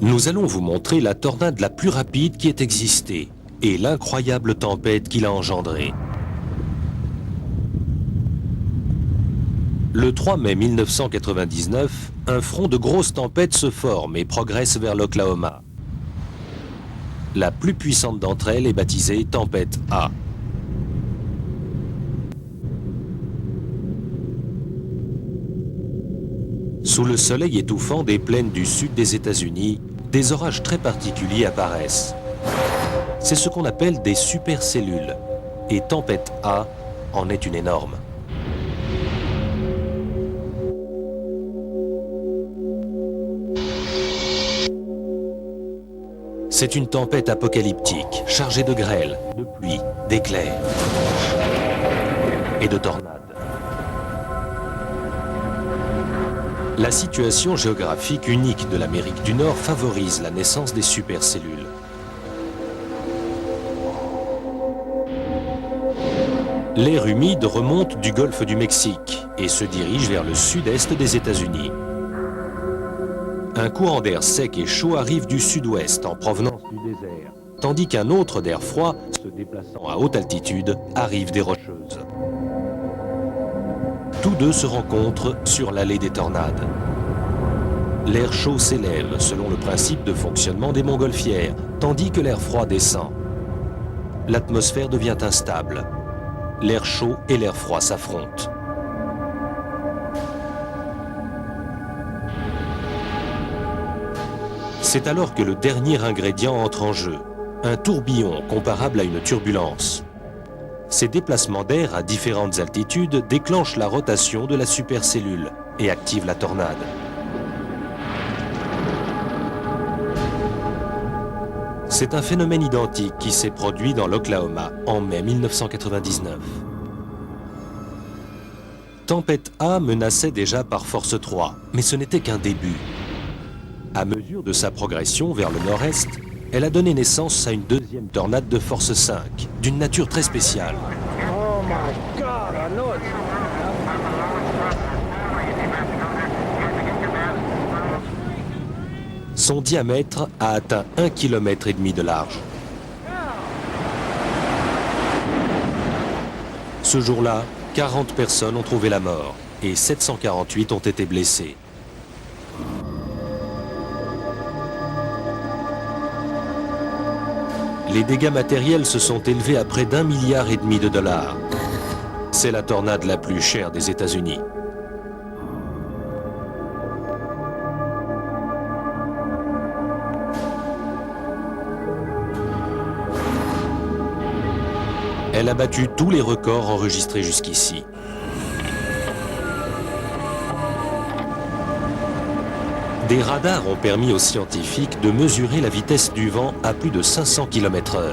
Nous allons vous montrer la tornade la plus rapide qui ait existé et l'incroyable tempête qu'il a engendrée. Le 3 mai 1999, un front de grosses tempêtes se forme et progresse vers l'Oklahoma. La plus puissante d'entre elles est baptisée Tempête A. Sous le soleil étouffant des plaines du sud des États-Unis, des orages très particuliers apparaissent. C'est ce qu'on appelle des supercellules, et Tempête A en est une énorme. C'est une tempête apocalyptique, chargée de grêle, de pluie, d'éclairs et de tornades. La situation géographique unique de l'Amérique du Nord favorise la naissance des supercellules. L'air humide remonte du golfe du Mexique et se dirige vers le sud-est des États-Unis. Un courant d'air sec et chaud arrive du sud-ouest en provenance du désert, tandis qu'un autre d'air froid, se déplaçant à haute altitude, arrive des Rocheuses. Tous deux se rencontrent sur l'allée des tornades. L'air chaud s'élève selon le principe de fonctionnement des montgolfières, tandis que l'air froid descend. L'atmosphère devient instable. L'air chaud et l'air froid s'affrontent. C'est alors que le dernier ingrédient entre en jeu, un tourbillon comparable à une turbulence. Ces déplacements d'air à différentes altitudes déclenchent la rotation de la supercellule et activent la tornade. C'est un phénomène identique qui s'est produit dans l'Oklahoma en mai 1999. Tempête A menaçait déjà par force 3, mais ce n'était qu'un début. À mesure de sa progression vers le nord-est, elle a donné naissance à une deuxième tornade de force 5, d'une nature très spéciale. Oh my God, I know it. Son diamètre a atteint 1,5 km de large. Ce jour-là, 40 personnes ont trouvé la mort et 748 ont été blessées. Les dégâts matériels se sont élevés à près d'1,5 milliard de dollars. C'est la tornade la plus chère des États-Unis. Elle a battu tous les records enregistrés jusqu'ici. Des radars ont permis aux scientifiques de mesurer la vitesse du vent à plus de 500 km/h.